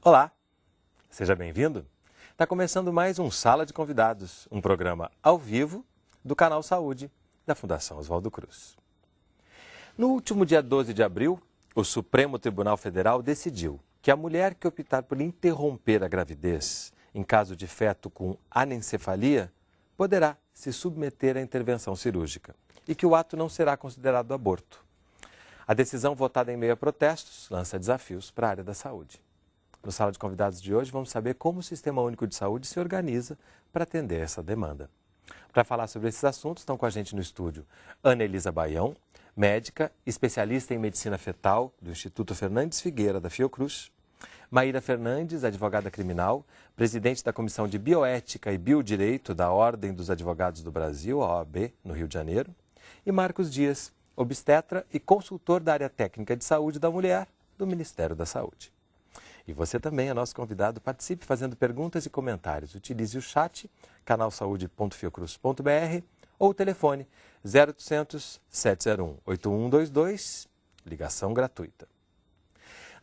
Olá, seja bem-vindo. Está começando mais um Sala de Convidados, um programa ao vivo do canal Saúde da Fundação Oswaldo Cruz. No último dia 12 de abril, o Supremo Tribunal Federal decidiu que a mulher que optar por interromper a gravidez em caso de feto com anencefalia poderá se submeter à intervenção cirúrgica e que o ato não será considerado aborto. A decisão, votada em meio a protestos, lança desafios para a área da saúde. No Sala de Convidados de hoje, vamos saber como o Sistema Único de Saúde se organiza para atender essa demanda. Para falar sobre esses assuntos, estão com a gente no estúdio Ana Elisa Baião, médica, especialista em medicina fetal do Instituto Fernandes Figueira, da Fiocruz. Maíra Fernandes, advogada criminal, presidente da Comissão de Bioética e Biodireito da Ordem dos Advogados do Brasil, a OAB, no Rio de Janeiro. E Marcos Dias, obstetra e consultor da área técnica de saúde da mulher do Ministério da Saúde. E você também é nosso convidado, participe fazendo perguntas e comentários. Utilize o chat, canalsaude.fiocruz.br ou o telefone 0800 701 8122, ligação gratuita.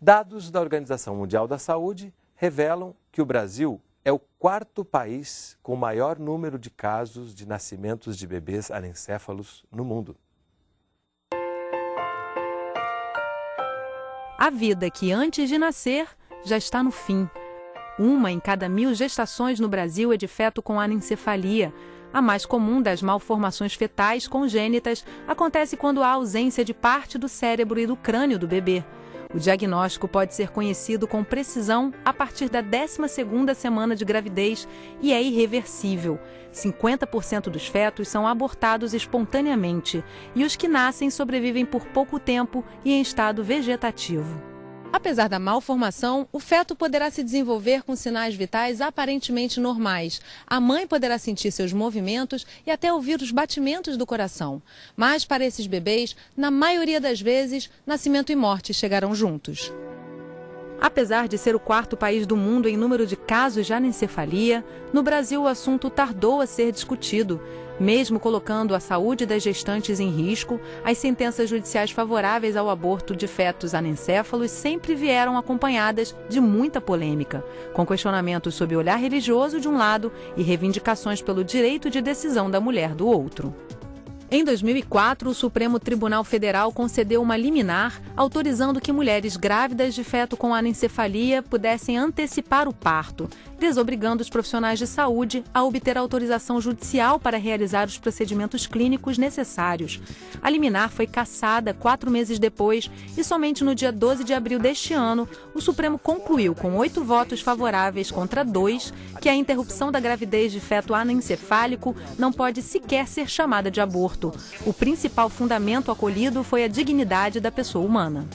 Dados da Organização Mundial da Saúde revelam que o Brasil é o quarto país com o maior número de casos de nascimentos de bebês anencéfalos no mundo. A vida que antes de nascer já está no fim. Uma em cada 1000 gestações no Brasil é de feto com anencefalia. A mais comum das malformações fetais congênitas acontece quando há ausência de parte do cérebro e do crânio do bebê. O diagnóstico pode ser conhecido com precisão a partir da 12ª semana de gravidez e é irreversível. 50% dos fetos são abortados espontaneamente e os que nascem sobrevivem por pouco tempo e em estado vegetativo. Apesar da malformação, o feto poderá se desenvolver com sinais vitais aparentemente normais. A mãe poderá sentir seus movimentos e até ouvir os batimentos do coração. Mas para esses bebês, na maioria das vezes, nascimento e morte chegarão juntos. Apesar de ser o quarto país do mundo em número de casos de anencefalia, no Brasil o assunto tardou a ser discutido. Mesmo colocando a saúde das gestantes em risco, as sentenças judiciais favoráveis ao aborto de fetos anencéfalos sempre vieram acompanhadas de muita polêmica, com questionamentos sob o olhar religioso de um lado e reivindicações pelo direito de decisão da mulher do outro. Em 2004, o Supremo Tribunal Federal concedeu uma liminar autorizando que mulheres grávidas de feto com anencefalia pudessem antecipar o parto, desobrigando os profissionais de saúde a obter autorização judicial para realizar os procedimentos clínicos necessários. A liminar foi cassada 4 meses depois e somente no dia 12 de abril deste ano, o Supremo concluiu com 8 votos favoráveis contra 2 que a interrupção da gravidez de feto anencefálico não pode sequer ser chamada de aborto. O principal fundamento acolhido foi a dignidade da pessoa humana.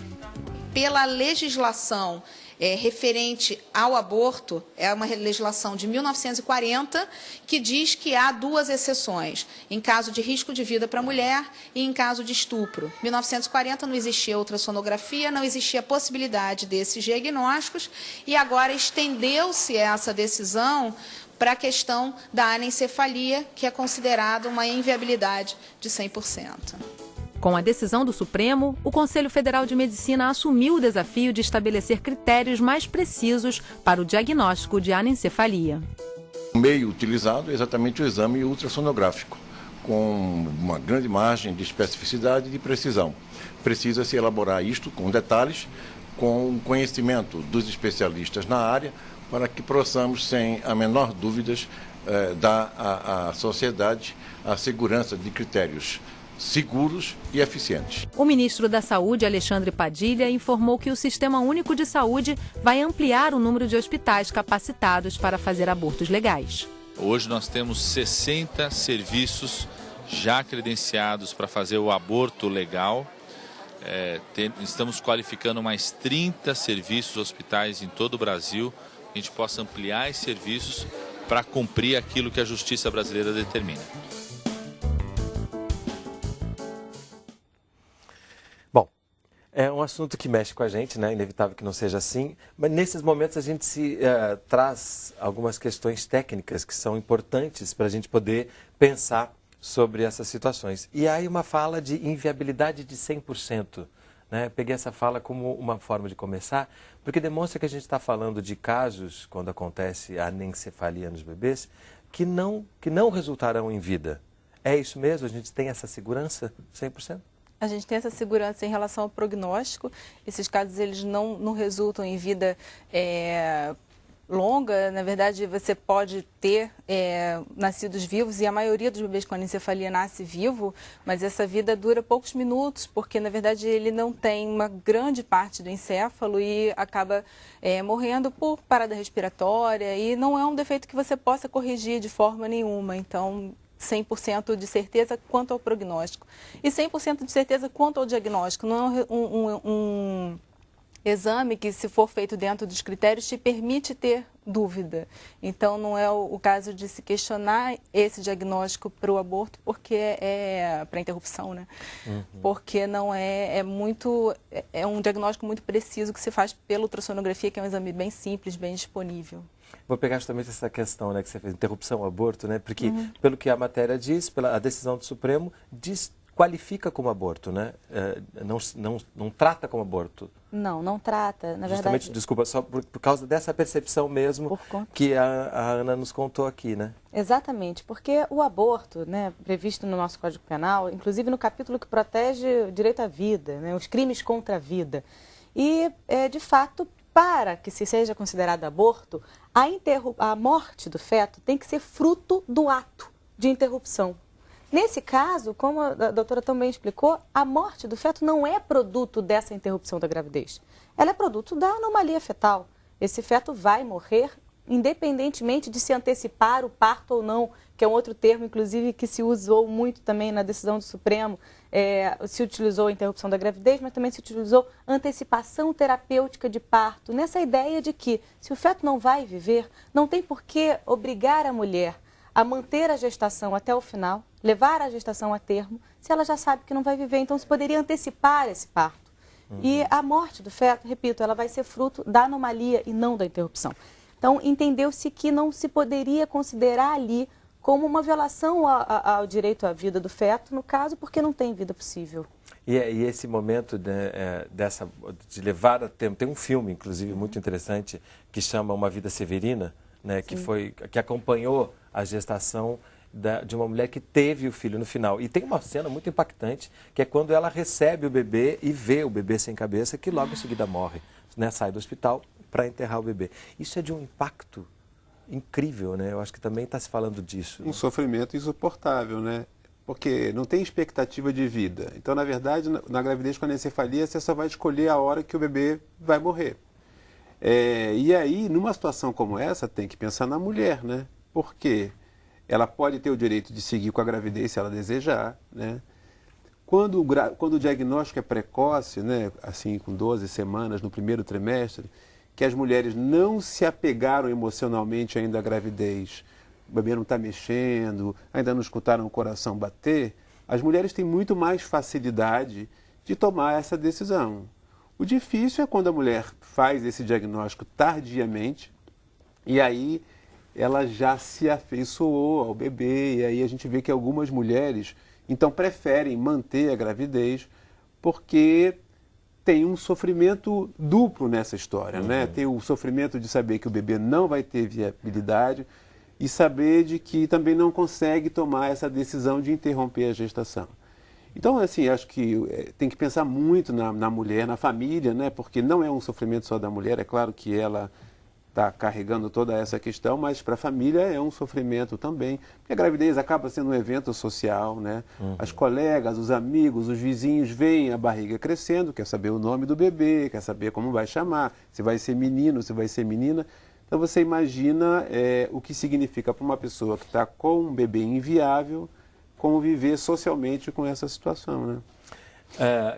Pela legislação referente ao aborto, é uma legislação de 1940, que diz que há 2 exceções, em caso de risco de vida para a mulher e em caso de estupro. Em 1940 não existia ultrassonografia, não existia possibilidade desses diagnósticos, e agora estendeu-se essa decisão para a questão da anencefalia, que é considerada uma inviabilidade de 100%. Com a decisão do Supremo, o Conselho Federal de Medicina assumiu o desafio de estabelecer critérios mais precisos para o diagnóstico de anencefalia. O meio utilizado é exatamente o exame ultrassonográfico, com uma grande margem de especificidade e de precisão. Precisa-se elaborar isto com detalhes, com o conhecimento dos especialistas na área, para que possamos, sem a menor dúvida, dar à sociedade a segurança de critérios seguros e eficientes. O ministro da Saúde, Alexandre Padilha, informou que o Sistema Único de Saúde vai ampliar o número de hospitais capacitados para fazer abortos legais. Hoje nós temos 60 serviços já credenciados para fazer o aborto legal. Estamos qualificando mais 30 serviços, hospitais em todo o Brasil, que a gente possa ampliar esses serviços para cumprir aquilo que a justiça brasileira determina. Bom, é um assunto que mexe com a gente, né? Inevitável que não seja assim, mas nesses momentos a gente traz algumas questões técnicas que são importantes para a gente poder pensar sobre essas situações. E aí uma fala de inviabilidade de 100% né? Peguei essa fala como uma forma de começar, porque demonstra que a gente está falando de casos, quando acontece a anencefalia nos bebês, que não resultarão em vida. É isso mesmo? A gente tem essa segurança 100%? A gente tem essa segurança em relação ao prognóstico. Esses casos eles não resultam em vida longa. Na verdade, você pode ter nascidos vivos, e a maioria dos bebês com anencefalia nasce vivo, mas essa vida dura poucos minutos, porque na verdade ele não tem uma grande parte do encéfalo e acaba morrendo por parada respiratória, e não é um defeito que você possa corrigir de forma nenhuma. Então, 100% de certeza quanto ao prognóstico. E 100% de certeza quanto ao diagnóstico. Não é um exame que, se for feito dentro dos critérios, te permite ter dúvida. Então, não é o caso de se questionar esse diagnóstico para o aborto, porque para a interrupção, né? Porque não é um diagnóstico muito preciso que se faz pela ultrassonografia, que é um exame bem simples, bem disponível. Vou pegar justamente essa questão, né, que você fez, interrupção, aborto, né? Porque, pelo que a matéria diz, a decisão do Supremo qualifica como aborto, né? Não trata como aborto. Não trata, na justamente, verdade. Desculpa, só por causa dessa percepção mesmo que a Ana nos contou aqui, né? Exatamente, porque o aborto, né, previsto no nosso Código Penal, inclusive no capítulo que protege o direito à vida, né, os crimes contra a vida, e, de fato, para que se seja considerado aborto, a morte do feto tem que ser fruto do ato de interrupção. Nesse caso, como a doutora também explicou, a morte do feto não é produto dessa interrupção da gravidez. Ela é produto da anomalia fetal. Esse feto vai morrer independentemente de se antecipar o parto ou não, que é um outro termo, inclusive, que se usou muito também na decisão do Supremo. Se utilizou a interrupção da gravidez, mas também se utilizou antecipação terapêutica de parto, nessa ideia de que, se o feto não vai viver, não tem por que obrigar a mulher a manter a gestação até o final, levar a gestação a termo, se ela já sabe que não vai viver. Então, se poderia antecipar esse parto. E a morte do feto, repito, ela vai ser fruto da anomalia e não da interrupção. Então, entendeu-se que não se poderia considerar ali como uma violação ao direito à vida do feto, no caso, porque não tem vida possível. E esse momento, né, de levar a tempo, tem um filme, inclusive, muito interessante, que chama Uma Vida Severina, né, que acompanhou a gestação de uma mulher que teve o filho no final. E tem uma cena muito impactante, que é quando ela recebe o bebê e vê o bebê sem cabeça, que logo em seguida morre, né, sai do hospital para enterrar o bebê. Isso é de um impacto incrível, né? Eu acho que também está se falando disso. Um sofrimento insuportável, né? Porque não tem expectativa de vida. Então, na verdade, na gravidez com anencefalia, você só vai escolher a hora que o bebê vai morrer. E aí, numa situação como essa, tem que pensar na mulher, né? Porque ela pode ter o direito de seguir com a gravidez se ela desejar, né? Quando o diagnóstico é precoce, né? Assim, com 12 semanas no primeiro trimestre, que as mulheres não se apegaram emocionalmente ainda à gravidez, o bebê não está mexendo, ainda não escutaram o coração bater, as mulheres têm muito mais facilidade de tomar essa decisão. O difícil é quando a mulher faz esse diagnóstico tardiamente, e aí ela já se afeiçoou ao bebê, e aí a gente vê que algumas mulheres, então, preferem manter a gravidez, porque tem um sofrimento duplo nessa história, né? Tem o sofrimento de saber que o bebê não vai ter viabilidade e saber de que também não consegue tomar essa decisão de interromper a gestação. Então, assim, acho que tem que pensar muito na mulher, na família, né? Porque não é um sofrimento só da mulher, é claro que ela está carregando toda essa questão, mas para a família é um sofrimento também, porque a gravidez acaba sendo um evento social, né? As colegas, os amigos, os vizinhos veem a barriga crescendo, quer saber o nome do bebê, quer saber como vai chamar, se vai ser menino, se vai ser menina. Então você imagina o que significa para uma pessoa que está com um bebê inviável conviver socialmente com essa situação, né?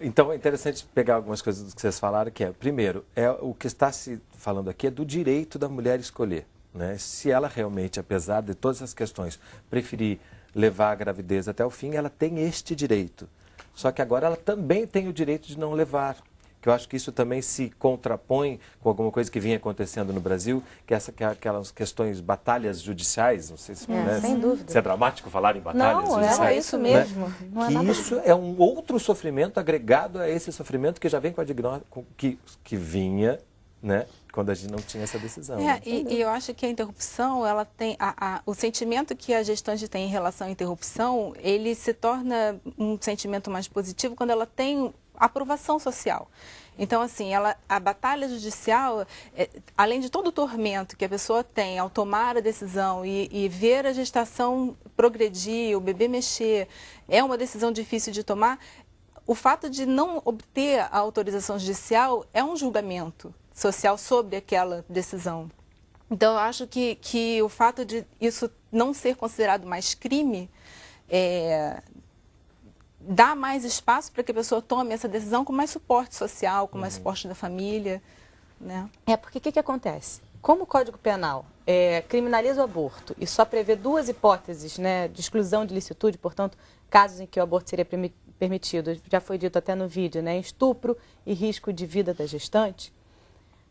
Então é interessante pegar algumas coisas do que vocês falaram, que primeiro, o que está se falando aqui é do direito da mulher escolher, né? Se ela realmente, apesar de todas as questões, preferir levar a gravidez até o fim, ela tem este direito. Só que agora ela também tem o direito de não levar. que eu acho que isso também se contrapõe com alguma coisa que vinha acontecendo no Brasil, que é aquelas questões, batalhas judiciais, não sei se, sem dúvida. se é dramático falar em batalhas judiciais. Não, é isso mesmo. Né? Não é que nada isso é um outro sofrimento agregado a esse sofrimento que já vem com a que vinha, né, quando a gente não tinha essa decisão. Né? E eu acho que a interrupção, ela tem o sentimento que a gestante tem em relação à interrupção, ele se torna um sentimento mais positivo quando ela tem aprovação social. Então, assim, a batalha judicial, além de todo o tormento que a pessoa tem ao tomar a decisão e ver a gestação progredir, o bebê mexer, é uma decisão difícil de tomar, o fato de não obter a autorização judicial é um julgamento social sobre aquela decisão. Então, eu acho que o fato de isso não ser considerado mais crime dá mais espaço para que a pessoa tome essa decisão com mais suporte social, com mais suporte da família. Né? Porque o que acontece? Como o Código Penal criminaliza o aborto e só prevê duas hipóteses, né, de exclusão de licitude, portanto, casos em que o aborto seria permitido, já foi dito até no vídeo, né, estupro e risco de vida da gestante,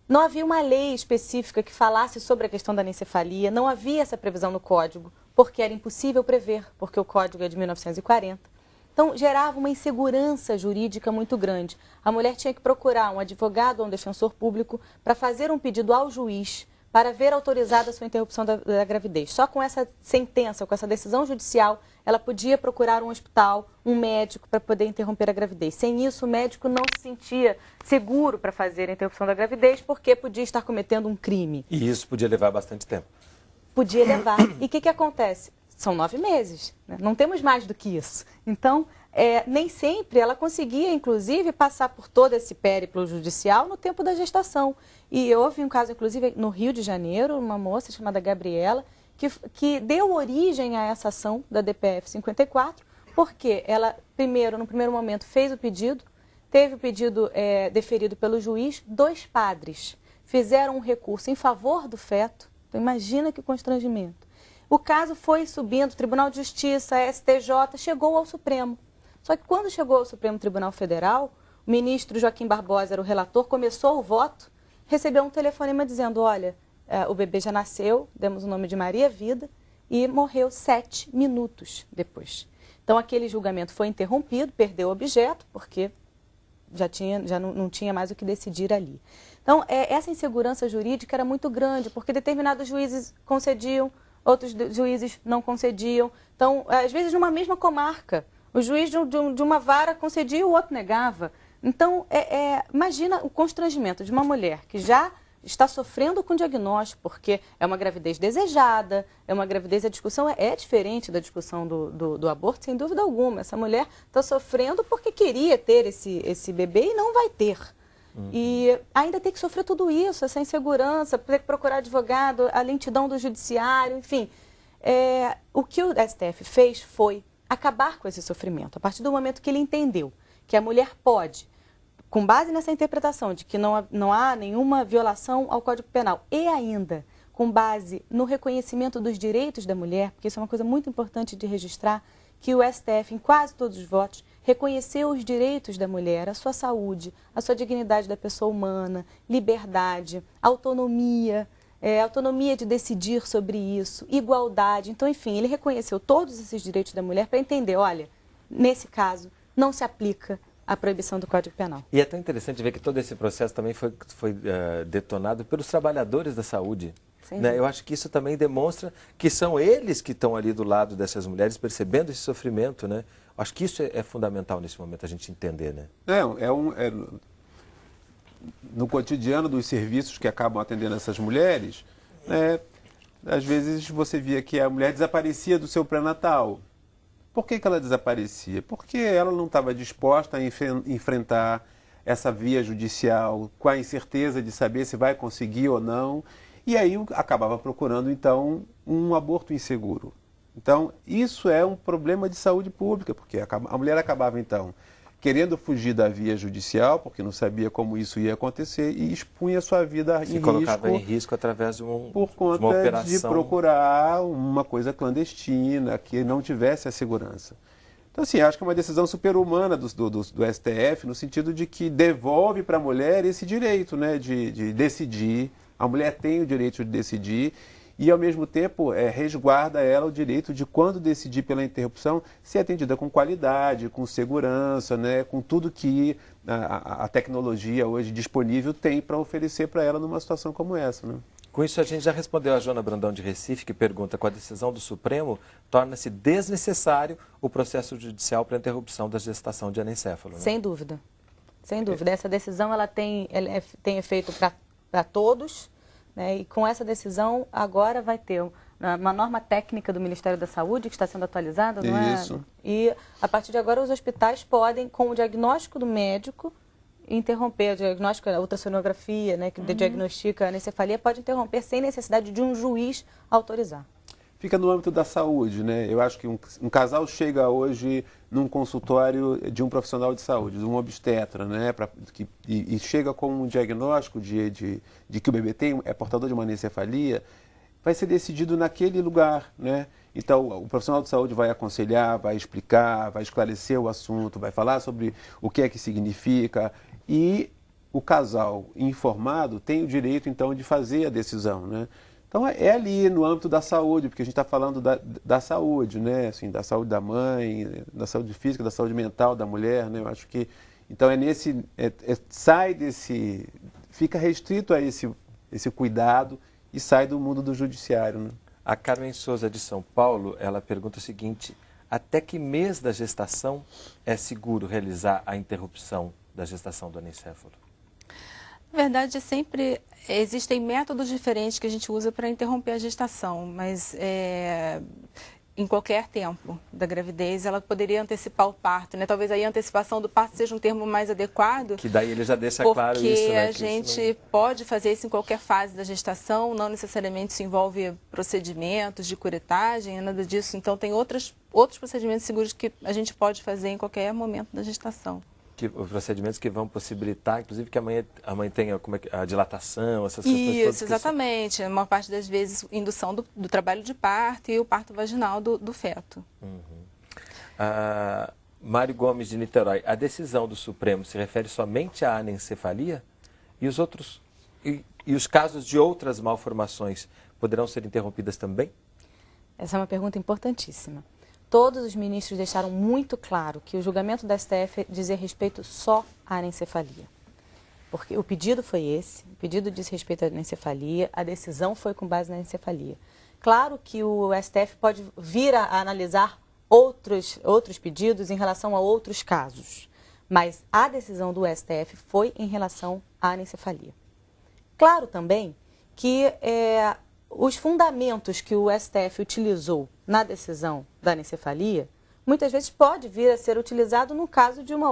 não havia uma lei específica que falasse sobre a questão da anencefalia, não havia essa previsão no Código, porque era impossível prever, porque o Código é de 1940. Então, gerava uma insegurança jurídica muito grande. A mulher tinha que procurar um advogado ou um defensor público para fazer um pedido ao juiz para ver autorizada a sua interrupção da gravidez. Só com essa sentença, com essa decisão judicial, ela podia procurar um hospital, um médico para poder interromper a gravidez. Sem isso, o médico não se sentia seguro para fazer a interrupção da gravidez porque podia estar cometendo um crime. E isso podia levar bastante tempo. Podia levar. E o que acontece? São 9 meses, né? Não temos mais do que isso. Então, nem sempre ela conseguia, inclusive, passar por todo esse périplo judicial no tempo da gestação. E houve um caso, inclusive, no Rio de Janeiro, uma moça chamada Gabriela, que deu origem a essa ação da DPF 54, porque ela, no primeiro momento, fez o pedido, teve o pedido deferido pelo juiz, 2 padres fizeram um recurso em favor do feto. Então, imagina que constrangimento. O caso foi subindo, Tribunal de Justiça, STJ, chegou ao Supremo. Só que quando chegou ao Supremo Tribunal Federal, o ministro Joaquim Barbosa era o relator, começou o voto, recebeu um telefonema dizendo, olha, o bebê já nasceu, demos o nome de Maria Vida, e morreu 7 minutos depois. Então, aquele julgamento foi interrompido, perdeu o objeto, porque já não tinha mais o que decidir ali. Então, essa insegurança jurídica era muito grande, porque determinados juízes concediam, outros juízes não concediam. Então, às vezes, numa mesma comarca, o juiz de uma vara concedia e o outro negava. Então, imagina o constrangimento de uma mulher que já está sofrendo com diagnóstico, porque é uma gravidez desejada, é uma gravidez, a discussão é diferente da discussão do aborto, sem dúvida alguma. Essa mulher está sofrendo porque queria ter esse bebê e não vai ter. E ainda tem que sofrer tudo isso, essa insegurança, ter que procurar advogado, a lentidão do judiciário, enfim. O que o STF fez foi acabar com esse sofrimento, a partir do momento que ele entendeu que a mulher pode, com base nessa interpretação de que não há nenhuma violação ao Código Penal, e ainda com base no reconhecimento dos direitos da mulher, porque isso é uma coisa muito importante de registrar, que o STF, em quase todos os votos, reconheceu os direitos da mulher, a sua saúde, a sua dignidade da pessoa humana, liberdade, autonomia, autonomia de decidir sobre isso, igualdade. Então, enfim, ele reconheceu todos esses direitos da mulher para entender, olha, nesse caso, não se aplica a proibição do Código Penal. E é tão interessante ver que todo esse processo também foi detonado pelos trabalhadores da saúde. Né? Eu acho que isso também demonstra que são eles que estão ali do lado dessas mulheres, percebendo esse sofrimento, né? Acho que isso é fundamental nesse momento, a gente entender, né? No cotidiano dos serviços que acabam atendendo essas mulheres, né, às vezes você via que a mulher desaparecia do seu pré-natal. Por que ela desaparecia? Porque ela não estava disposta a enfrentar essa via judicial com a incerteza de saber se vai conseguir ou não. E aí acabava procurando, então, um aborto inseguro. Então, isso é um problema de saúde pública, porque a mulher acabava, então, querendo fugir da via judicial, porque não sabia como isso ia acontecer, e expunha sua vida em risco. Se colocava em risco através de uma operação. Por conta de procurar uma coisa clandestina, que não tivesse a segurança. Então, assim, acho que é uma decisão super-humana do STF, no sentido de que devolve para a mulher esse direito, né, de decidir. A mulher tem o direito de decidir e, ao mesmo tempo, resguarda ela o direito de, quando decidir pela interrupção, ser atendida com qualidade, com segurança, né, com tudo que a tecnologia hoje disponível tem para oferecer para ela numa situação como essa, né? Com isso, a gente já respondeu a Joana Brandão de Recife, que pergunta: com a decisão do Supremo, torna-se desnecessário o processo judicial para a interrupção da gestação de anencefalo, né? Sem dúvida. Sem dúvida. Essa decisão ela tem efeito para todos, né? E com essa decisão, agora vai ter uma norma técnica do Ministério da Saúde, que está sendo atualizada, não é? Isso. E, a partir de agora, os hospitais podem, com o diagnóstico do médico, interromper o diagnóstico, a ultrassonografia, né, que diagnostica a anencefalia, pode interromper sem necessidade de um juiz autorizar. Fica no âmbito da saúde, né? Eu acho que um casal chega hoje num consultório de um profissional de saúde, de um obstetra, né? E chega com um diagnóstico de que o bebê é portador de uma anencefalia, vai ser decidido naquele lugar, né? Então, o profissional de saúde vai aconselhar, vai explicar, vai esclarecer o assunto, vai falar sobre o que é que significa. E o casal informado tem o direito, então, de fazer a decisão, né? Então, é ali no âmbito da saúde, porque a gente está falando da saúde, né? Assim, da saúde da mãe, da saúde física, da saúde mental da mulher, né? Eu acho que, então, fica restrito a esse cuidado e sai do mundo do judiciário, né? A Carmen Souza, de São Paulo, ela pergunta o seguinte: até que mês da gestação é seguro realizar a interrupção da gestação do anencefalo? Na verdade, sempre existem métodos diferentes que a gente usa para interromper a gestação, mas em qualquer tempo da gravidez ela poderia antecipar o parto, né? Talvez aí a antecipação do parto seja um termo mais adequado. Que daí ele já deixa claro isso, né? Porque a gente pode fazer isso em qualquer fase da gestação, não necessariamente isso envolve procedimentos de curetagem, nada disso. Então tem outros procedimentos seguros que a gente pode fazer em qualquer momento da gestação. Os procedimentos que vão possibilitar, inclusive, que a mãe tenha a dilatação, essas questões todas. Isso, exatamente. Uma parte das vezes, indução do trabalho de parto e o parto vaginal do feto. Mário Gomes, de Niterói: a decisão do Supremo se refere somente à anencefalia? E os outros, e os casos de outras malformações poderão ser interrompidas também? Essa é uma pergunta importantíssima. Todos os ministros deixaram muito claro que o julgamento da STF dizia respeito só à anencefalia. Porque o pedido foi esse, o pedido diz respeito à anencefalia, a decisão foi com base na anencefalia. Claro que o STF pode vir a analisar outros pedidos em relação a outros casos, mas a decisão do STF foi em relação à anencefalia. Claro também que os fundamentos que o STF utilizou na decisão da anencefalia, muitas vezes pode vir a ser utilizado no caso de uma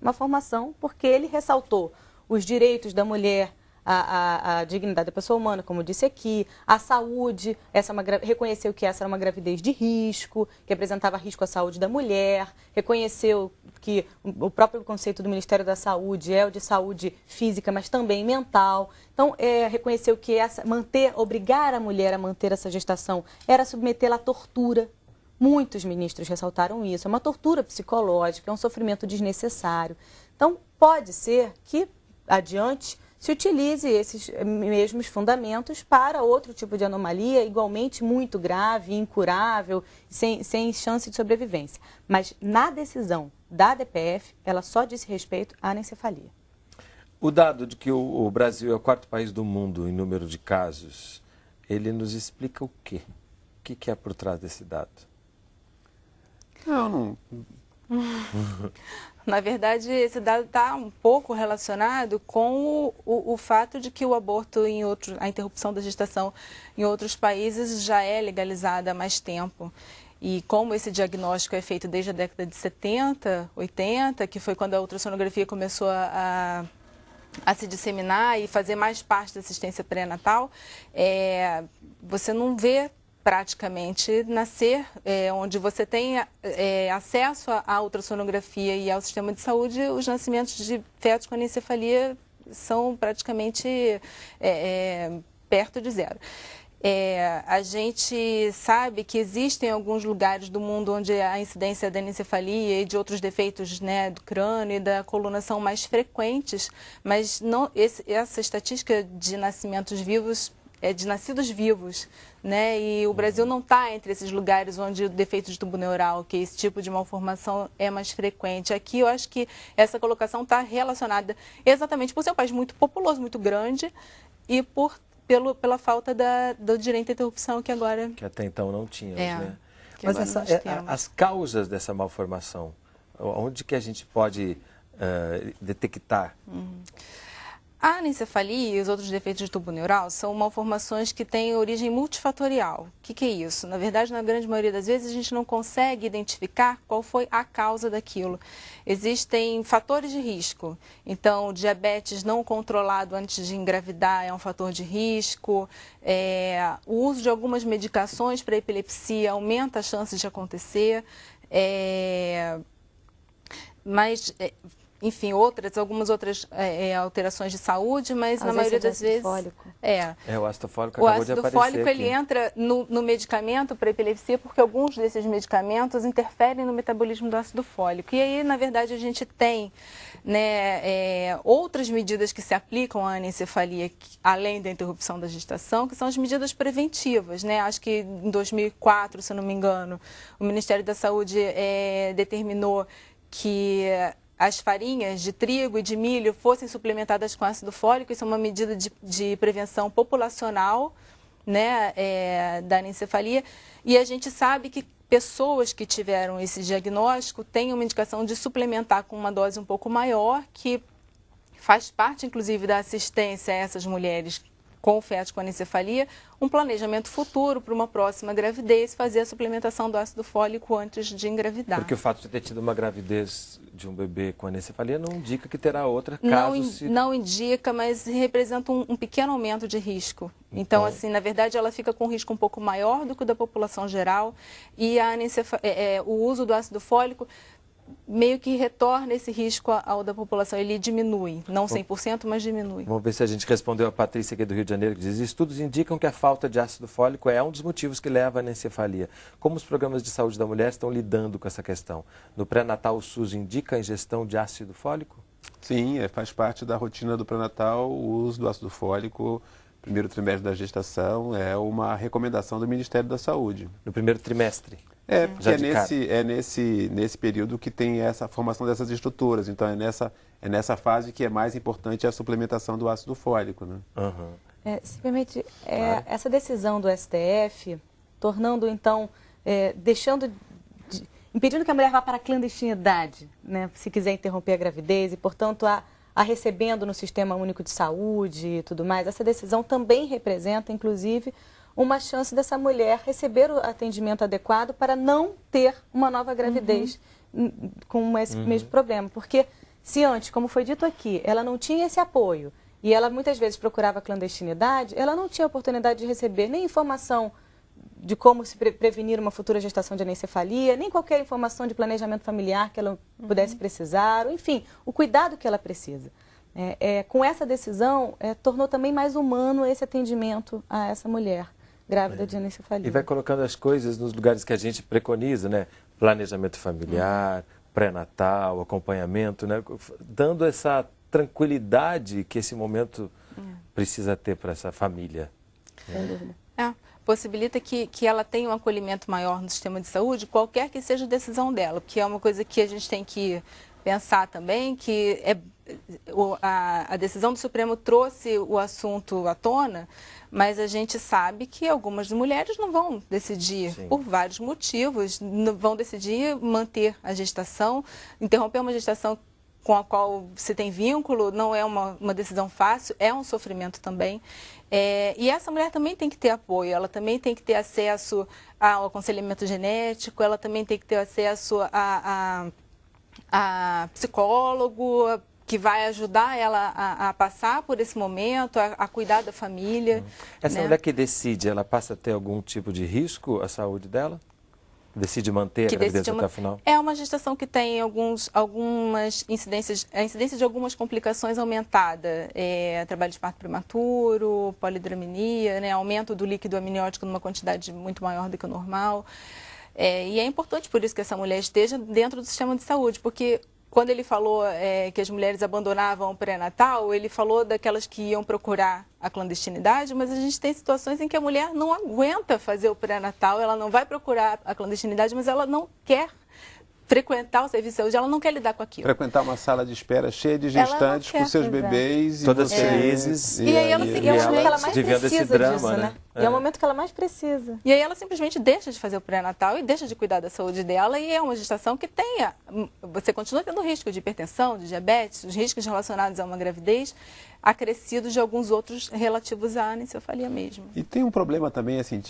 malformação, porque ele ressaltou os direitos da mulher, a dignidade da pessoa humana, como eu disse aqui, a saúde, reconheceu que essa era uma gravidez de risco, que apresentava risco à saúde da mulher, reconheceu que o próprio conceito do Ministério da Saúde é o de saúde física, mas também mental. Então, reconheceu que obrigar a mulher a manter essa gestação era submetê-la à tortura. Muitos ministros ressaltaram isso. É uma tortura psicológica, é um sofrimento desnecessário. Então, pode ser que, adiante, se utilize esses mesmos fundamentos para outro tipo de anomalia, igualmente muito grave, incurável, sem chance de sobrevivência. Mas na decisão da DPF, ela só disse respeito à anencefalia. O dado de que o Brasil é o 4º país do mundo em número de casos, ele nos explica o quê? O que é por trás desse dado? Não. Na verdade, esse dado está um pouco relacionado com o fato de que o aborto a interrupção da gestação em outros países já é legalizada há mais tempo. E como esse diagnóstico é feito desde a década de 70, 80, que foi quando a ultrassonografia começou a se disseminar e fazer mais parte da assistência pré-natal, você não vê praticamente nascer, onde você tem acesso à ultrassonografia e ao sistema de saúde, os nascimentos de fetos com anencefalia são praticamente perto de zero. A gente sabe que existem alguns lugares do mundo onde a incidência da anencefalia e de outros defeitos, né, do crânio e da coluna são mais frequentes, mas não, essa estatística de nascimentos vivos é de nascidos vivos, né? E o Brasil não está entre esses lugares onde o defeito de tubo neural, que esse tipo de malformação é mais frequente. Aqui eu acho que essa colocação está relacionada exatamente por ser um país muito populoso, muito grande, e pela falta do direito à interrupção que agora... Que até então não tínhamos, né? Mas as causas dessa malformação, onde que a gente pode detectar? A anencefalia e os outros defeitos de tubo neural são malformações que têm origem multifatorial. O que é isso? Na verdade, na grande maioria das vezes, a gente não consegue identificar qual foi a causa daquilo. Existem fatores de risco. Então, diabetes não controlado antes de engravidar é um fator de risco. O uso de algumas medicações para epilepsia aumenta as chances de acontecer. Enfim, algumas outras alterações de saúde, mas na maioria das vezes... O ácido fólico acabou de aparecer. O ácido fólico ele entra no medicamento para epilepsia porque alguns desses medicamentos interferem no metabolismo do ácido fólico. E aí, na verdade, a gente tem, né, outras medidas que se aplicam à anencefalia, além da interrupção da gestação, que são as medidas preventivas, né? Acho que em 2004, se eu não me engano, o Ministério da Saúde determinou que as farinhas de trigo e de milho fossem suplementadas com ácido fólico. Isso é uma medida de prevenção populacional, né, da anencefalia. E a gente sabe que pessoas que tiveram esse diagnóstico têm uma indicação de suplementar com uma dose um pouco maior, que faz parte, inclusive, da assistência a essas mulheres com fetos com anencefalia, um planejamento futuro para uma próxima gravidez, fazer a suplementação do ácido fólico antes de engravidar. Porque o fato de ter tido uma gravidez de um bebê com anencefalia não indica que terá outra caso Não indica, mas representa um pequeno aumento de risco. Então, assim, na verdade, ela fica com um risco um pouco maior do que o da população geral, e o uso do ácido fólico meio que retorna esse risco ao da população, ele diminui, não 100%, mas diminui. Vamos ver se a gente respondeu a Patrícia aqui do Rio de Janeiro, que diz: estudos indicam que a falta de ácido fólico é um dos motivos que leva à anencefalia. Como os programas de saúde da mulher estão lidando com essa questão? No pré-natal, o SUS indica a ingestão de ácido fólico? Sim, faz parte da rotina do pré-natal o uso do ácido fólico. Primeiro trimestre da gestação é uma recomendação do Ministério da Saúde. No primeiro trimestre? Porque nesse período que tem essa formação dessas estruturas. Então, é nessa fase que é mais importante a suplementação do ácido fólico, né? Simplesmente, essa decisão do STF, tornando, então, impedindo que a mulher vá para a clandestinidade, né, se quiser interromper a gravidez, e, portanto, a recebendo no Sistema Único de Saúde e tudo mais, essa decisão também representa, inclusive, uma chance dessa mulher receber o atendimento adequado para não ter uma nova gravidez com esse mesmo problema. Porque se antes, como foi dito aqui, ela não tinha esse apoio e ela muitas vezes procurava clandestinidade, ela não tinha oportunidade de receber nem informação de como se prevenir uma futura gestação de anencefalia, nem qualquer informação de planejamento familiar que ela pudesse precisar, ou, enfim, o cuidado que ela precisa. Com essa decisão, tornou também mais humano esse atendimento a essa mulher grávida de anencefalia. E vai colocando as coisas nos lugares que a gente preconiza, né? Planejamento familiar, pré-natal, acompanhamento, né? Dando essa tranquilidade que esse momento precisa ter para essa família. Sem dúvida. Possibilita que ela tenha um acolhimento maior no sistema de saúde, qualquer que seja a decisão dela, porque é uma coisa que a gente tem que pensar também, que a decisão do Supremo trouxe o assunto à tona, mas a gente sabe que algumas mulheres não vão decidir, por vários motivos, não vão decidir manter a gestação, interromper uma gestação com a qual se tem vínculo, não é uma decisão fácil, é um sofrimento também. E essa mulher também tem que ter apoio, ela também tem que ter acesso ao aconselhamento genético, ela também tem que ter acesso a psicólogo, que vai ajudar ela a passar por esse momento, a cuidar da família. Essa mulher que decide, ela passa a ter algum tipo de risco à saúde dela? decide manter a gravidez até o final? É uma gestação que tem algumas incidências, a incidência de algumas complicações aumentada, trabalho de parto prematuro, polidramnia, né, aumento do líquido amniótico numa quantidade muito maior do que o normal. E é importante por isso que essa mulher esteja dentro do sistema de saúde, porque quando ele falou que as mulheres abandonavam o pré-natal, ele falou daquelas que iam procurar a clandestinidade, mas a gente tem situações em que a mulher não aguenta fazer o pré-natal, ela não vai procurar a clandestinidade, mas ela não quer frequentar o serviço de saúde, ela não quer lidar com aquilo. Frequentar uma sala de espera cheia de gestantes com seus bebês. Todas felizes. E aí ela é o momento que ela mais precisa drama, disso, né? E é o momento que ela mais precisa. E aí ela simplesmente deixa de fazer o pré-natal e deixa de cuidar da saúde dela, e é uma gestação que tenha... Você continua tendo risco de hipertensão, de diabetes, os riscos relacionados a uma gravidez, acrescidos de alguns outros relativos à anencefalia mesmo. E tem um problema também, assim,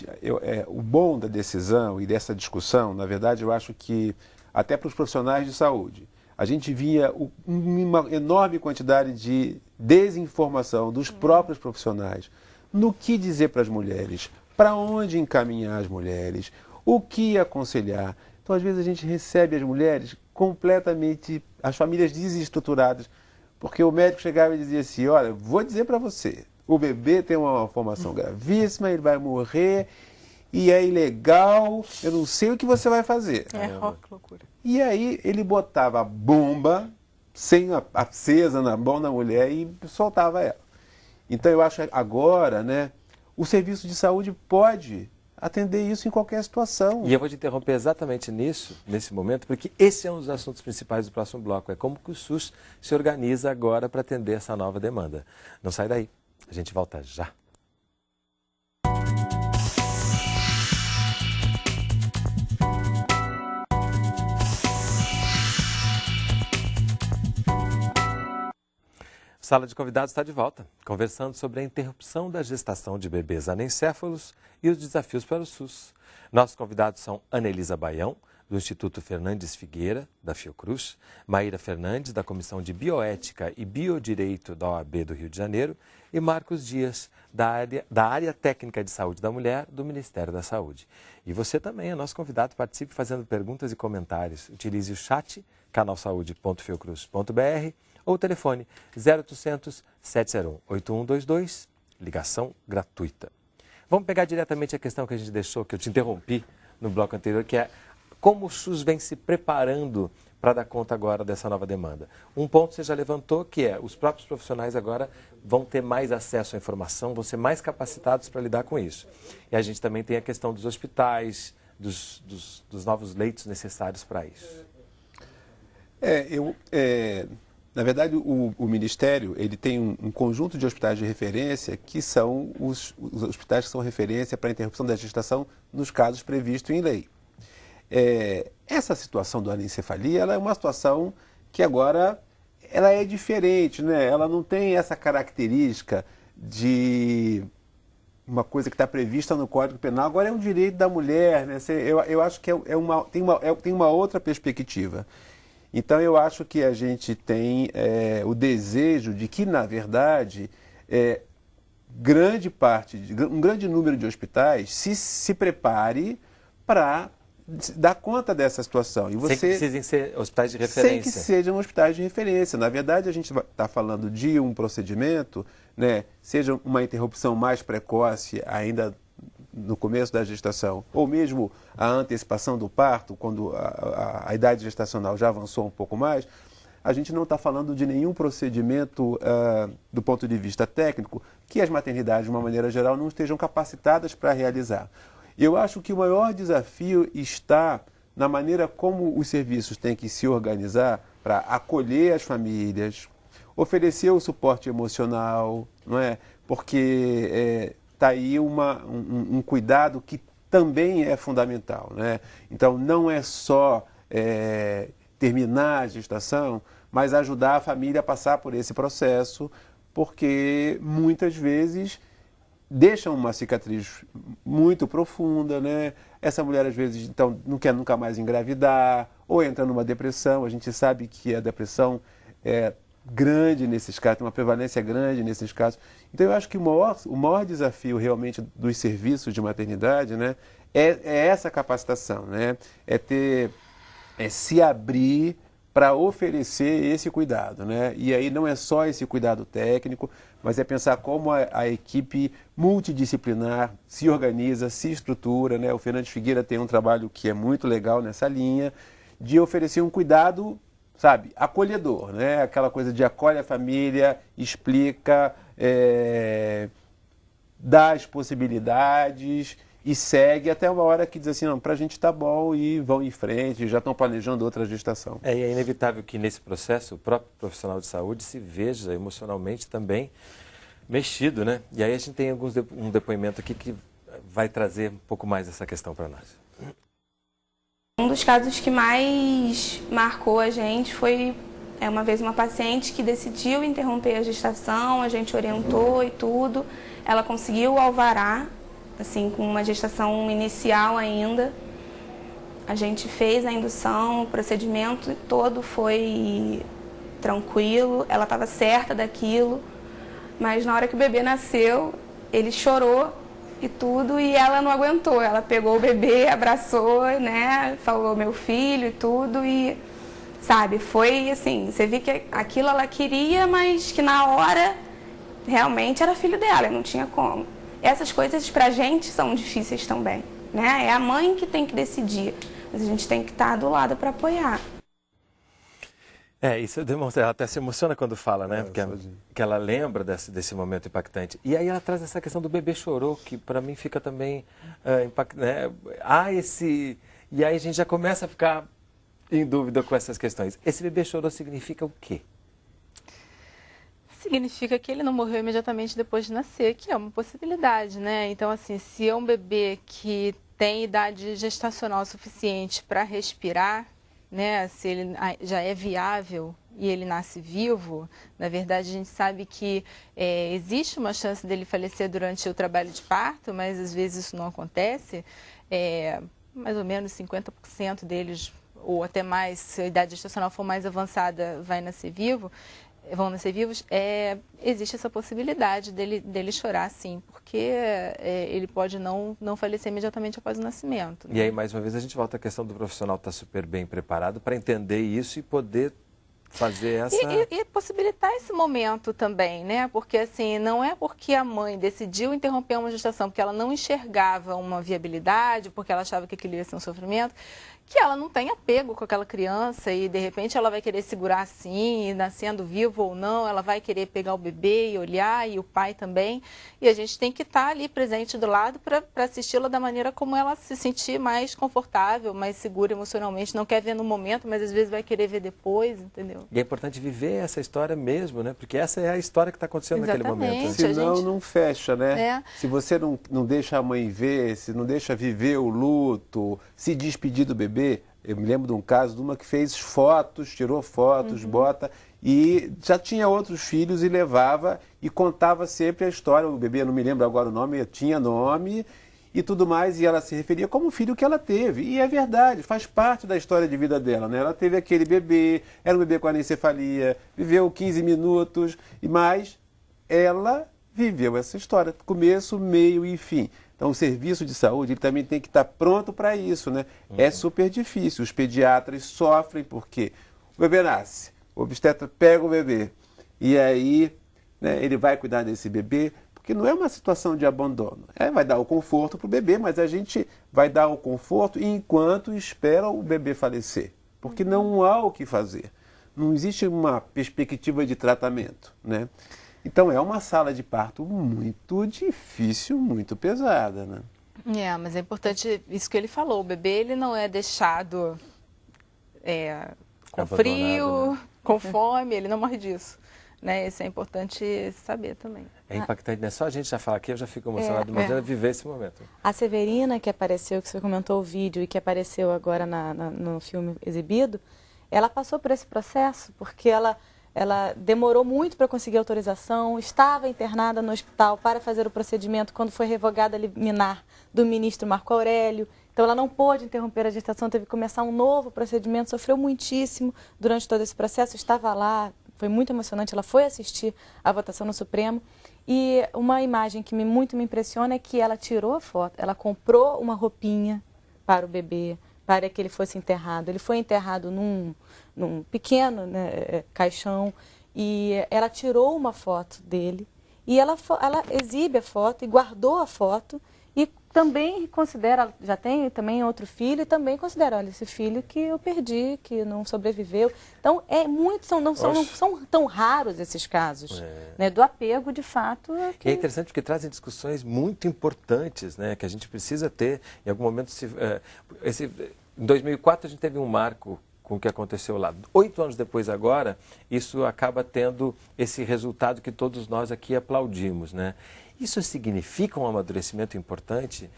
o bom da decisão e dessa discussão, na verdade, eu acho que até para os profissionais de saúde, a gente via uma enorme quantidade de desinformação dos próprios profissionais no que dizer para as mulheres, para onde encaminhar as mulheres, o que aconselhar. Então, às vezes, a gente recebe as mulheres completamente, as famílias desestruturadas, porque o médico chegava e dizia assim, olha, vou dizer para você, o bebê tem uma malformação gravíssima, ele vai morrer... E é ilegal, eu não sei o que você vai fazer. Que loucura. E aí ele botava a bomba, sem acesa na mão da mulher e soltava ela. Então eu acho que agora, né, o serviço de saúde pode atender isso em qualquer situação. E eu vou te interromper exatamente nesse momento, porque esse é um dos assuntos principais do próximo bloco. É como que o SUS se organiza agora para atender essa nova demanda. Não sai daí, a gente volta já. Sala de Convidados está de volta, conversando sobre a interrupção da gestação de bebês anencéfalos e os desafios para o SUS. Nossos convidados são Anelisa Baião, do Instituto Fernandes Figueira, da Fiocruz, Maíra Fernandes, da Comissão de Bioética e Biodireito da OAB do Rio de Janeiro, e Marcos Dias, da área Técnica de Saúde da Mulher, do Ministério da Saúde. E você também é nosso convidado, participe fazendo perguntas e comentários. Utilize o chat, canalsaude.fiocruz.br, ou o telefone 0800 701 8122, ligação gratuita. Vamos pegar diretamente a questão que a gente deixou, que eu te interrompi no bloco anterior, que é como o SUS vem se preparando para dar conta agora dessa nova demanda. Um ponto você já levantou, que é os próprios profissionais agora vão ter mais acesso à informação, vão ser mais capacitados para lidar com isso. E a gente também tem a questão dos hospitais, dos novos leitos necessários para isso. Na verdade, o Ministério ele tem um conjunto de hospitais de referência que são os hospitais que são referência para a interrupção da gestação nos casos previstos em lei. Essa situação da anencefalia ela é uma situação que agora ela é diferente, né? Ela não tem essa característica de uma coisa que está prevista no Código Penal, agora é um direito da mulher, né? Eu acho que tem uma outra perspectiva. Então, eu acho que a gente tem o desejo de que, na verdade, um grande número de hospitais se prepare para dar conta dessa situação. E sem que precisem ser hospitais de referência. Sem que sejam hospitais de referência. Na verdade, a gente está falando de um procedimento, né, seja uma interrupção mais precoce, ainda no começo da gestação, ou mesmo a antecipação do parto, quando a idade gestacional já avançou um pouco mais, a gente não está falando de nenhum procedimento do ponto de vista técnico que as maternidades, de uma maneira geral, não estejam capacitadas para realizar. Eu acho que o maior desafio está na maneira como os serviços têm que se organizar para acolher as famílias, oferecer o suporte emocional, não é? Porque está aí um cuidado que também é fundamental, né? Então, não é só terminar a gestação, mas ajudar a família a passar por esse processo, porque muitas vezes deixam uma cicatriz muito profunda, né? Essa mulher, às vezes, então, não quer nunca mais engravidar, ou entra numa depressão. A gente sabe que a depressão é grande nesses casos, tem uma prevalência grande nesses casos. Então, eu acho que o maior desafio realmente dos serviços de maternidade, né, é essa capacitação, né? É se abrir para oferecer esse cuidado, né? E aí não é só esse cuidado técnico, mas é pensar como a equipe multidisciplinar se organiza, se estrutura, né? O Fernandes Figueira tem um trabalho que é muito legal nessa linha, de oferecer um cuidado, sabe, acolhedor, né? Aquela coisa de acolhe a família, explica, dá as possibilidades e segue até uma hora que diz assim, não, para a gente tá bom e vão em frente, já estão planejando outra gestação. E é inevitável que nesse processo o próprio profissional de saúde se veja emocionalmente também mexido, né? E aí a gente tem um depoimento aqui que vai trazer um pouco mais essa questão para nós. Um dos casos que mais marcou a gente foi uma vez uma paciente que decidiu interromper a gestação, a gente orientou e tudo, ela conseguiu o alvará, assim, com uma gestação inicial ainda. A gente fez a indução, o procedimento todo foi tranquilo, ela estava certa daquilo, mas na hora que o bebê nasceu, ele chorou e tudo, e ela não aguentou. Ela pegou o bebê, abraçou, né, falou meu filho e tudo, e, sabe, foi assim, você vê que aquilo ela queria, mas que na hora realmente era filho dela, não tinha como. Essas coisas pra gente são difíceis também, né? É a mãe que tem que decidir, mas a gente tem que estar do lado para apoiar. Isso demonstra, ela até se emociona quando fala, né? Porque ela lembra desse momento impactante. E aí ela traz essa questão do bebê chorou, que para mim fica também né? E aí a gente já começa a ficar em dúvida com essas questões. Esse bebê chorou significa o quê? Significa que ele não morreu imediatamente depois de nascer, que é uma possibilidade, né? Então, assim, se é um bebê que tem idade gestacional suficiente para respirar, né? Se ele já é viável e ele nasce vivo, na verdade a gente sabe que existe uma chance dele falecer durante o trabalho de parto, mas às vezes isso não acontece. Mais ou menos 50% deles, ou até mais, se a idade gestacional for mais avançada, vão nascer vivos, existe essa possibilidade dele chorar, sim, porque ele pode não falecer imediatamente após o nascimento. Né? E aí, mais uma vez, a gente volta à questão do profissional estar super bem preparado para entender isso e poder fazer essa... E possibilitar esse momento também, né? Porque, assim, não é porque a mãe decidiu interromper uma gestação porque ela não enxergava uma viabilidade, porque ela achava que aquilo ia ser um sofrimento, que ela não tem apego com aquela criança e, de repente, ela vai querer segurar assim, e nascendo vivo ou não, ela vai querer pegar o bebê e olhar, e o pai também. E a gente tem que estar ali presente do lado para assisti-la da maneira como ela se sentir mais confortável, mais segura emocionalmente. Não quer ver no momento, mas às vezes vai querer ver depois, entendeu? E é importante viver essa história mesmo, né? Porque essa é a história que está acontecendo naquele momento. Né? Senão não fecha, né? Se você não deixa a mãe ver, se não deixa viver o luto, se despedir do bebê. Eu me lembro de um caso de uma que fez fotos, tirou fotos, bota, e já tinha outros filhos e levava e contava sempre a história. O bebê, não me lembro agora o nome, tinha nome e tudo mais, e ela se referia como o filho que ela teve. E é verdade, faz parte da história de vida dela, né? Ela teve aquele bebê, era um bebê com anencefalia, viveu 15 minutos, mas ela viveu essa história, começo, meio e fim. Então, o serviço de saúde ele também tem que estar pronto para isso, né? É super difícil. Os pediatras sofrem porque o bebê nasce, o obstetra pega o bebê e aí, né, ele vai cuidar desse bebê, porque não é uma situação de abandono. Vai dar o conforto para o bebê, mas a gente vai dar o conforto enquanto espera o bebê falecer, porque não há o que fazer. Não existe uma perspectiva de tratamento, né? Então, é uma sala de parto muito difícil, muito pesada, né? Mas é importante isso que ele falou. O bebê ele não é deixado com frio, né? Com fome, ele não morre disso. Né? Isso é importante saber também. É impactante, né? Só a gente já fala aqui, eu já fico emocionado, imagina viver esse momento. A Severina, que apareceu, que você comentou o vídeo e que apareceu agora no filme exibido, ela passou por esse processo porque ela demorou muito para conseguir autorização, estava internada no hospital para fazer o procedimento quando foi revogada a liminar do ministro Marco Aurélio. Então, ela não pôde interromper a gestação, teve que começar um novo procedimento, sofreu muitíssimo durante todo esse processo, estava lá, foi muito emocionante, ela foi assistir a votação no Supremo E uma imagem que muito me impressiona é que ela tirou a foto, ela comprou uma roupinha para o bebê, para que ele fosse enterrado. Ele foi enterrado num pequeno, né, caixão, e ela tirou uma foto dele e ela exibe a foto e guardou a foto e também considera, já tem também outro filho e também considera, olha, esse filho que eu perdi, que não sobreviveu. Então, não são tão raros esses casos, né, do apego, de fato. E é interessante porque trazem discussões muito importantes, né, que a gente precisa ter. Em algum momento, em 2004, a gente teve um marco com o que aconteceu lá. 8 anos depois agora, isso acaba tendo esse resultado que todos nós aqui aplaudimos, né? Isso significa um amadurecimento importante?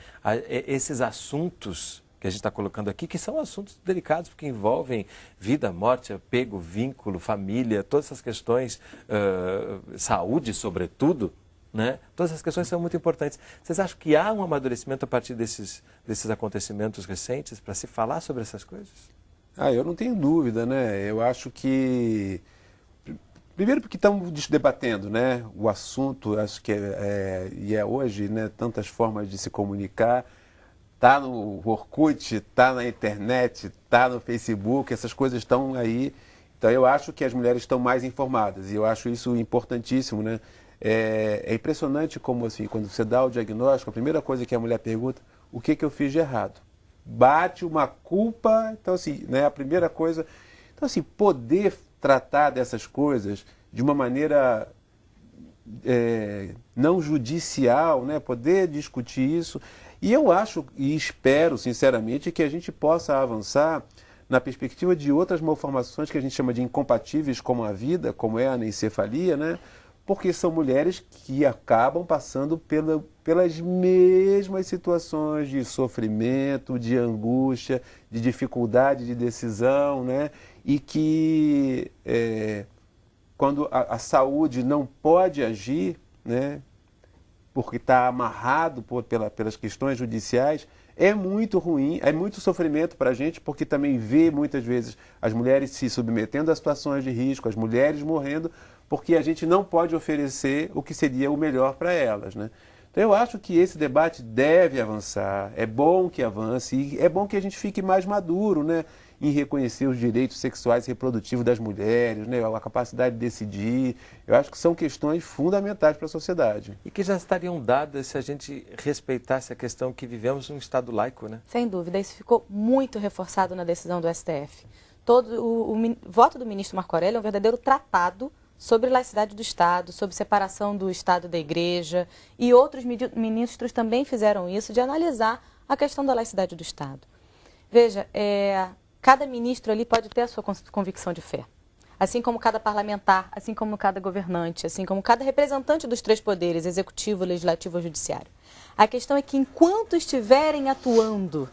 Esses assuntos que a gente está colocando aqui, que são assuntos delicados, porque envolvem vida, morte, apego, vínculo, família, todas essas questões, saúde, sobretudo, né? Todas essas questões são muito importantes. Vocês acham que há um amadurecimento a partir desses acontecimentos recentes para se falar sobre essas coisas? Eu não tenho dúvida, né? Eu acho que... Primeiro porque estamos debatendo, né? O assunto, acho que é hoje, né? Tantas formas de se comunicar. Está no Orkut, está na internet, está no Facebook, essas coisas estão aí. Então eu acho que as mulheres estão mais informadas e eu acho isso importantíssimo, né? É impressionante como, assim, quando você dá o diagnóstico, a primeira coisa que a mulher pergunta, o que eu fiz de errado? Bate uma culpa, então assim, né, a primeira coisa... Então assim, poder tratar dessas coisas de uma maneira não judicial, né, poder discutir isso. E eu acho e espero, sinceramente, que a gente possa avançar na perspectiva de outras malformações que a gente chama de incompatíveis com a vida, como é a anencefalia, né? Porque são mulheres que acabam passando pelas mesmas situações de sofrimento, de angústia, de dificuldade de decisão, né? E que quando a saúde não pode agir, né? Porque está amarrado pelas questões judiciais, é muito ruim, é muito sofrimento para a gente, porque também vê muitas vezes as mulheres se submetendo a situações de risco, as mulheres morrendo, porque a gente não pode oferecer o que seria o melhor para elas, né? Então eu acho que esse debate deve avançar, é bom que avance e é bom que a gente fique mais maduro, né, em reconhecer os direitos sexuais e reprodutivos das mulheres, né, a capacidade de decidir. Eu acho que são questões fundamentais para a sociedade. E que já estariam dadas se a gente respeitasse a questão que vivemos num Estado laico, né? Sem dúvida, isso ficou muito reforçado na decisão do STF. O voto do ministro Marco Aurélio é um verdadeiro tratado sobre laicidade do Estado, sobre separação do Estado da Igreja, e outros ministros também fizeram isso, de analisar a questão da laicidade do Estado. Veja, cada ministro ali pode ter a sua convicção de fé, assim como cada parlamentar, assim como cada governante, assim como cada representante dos 3 poderes, executivo, legislativo ou judiciário. A questão é que enquanto estiverem atuando,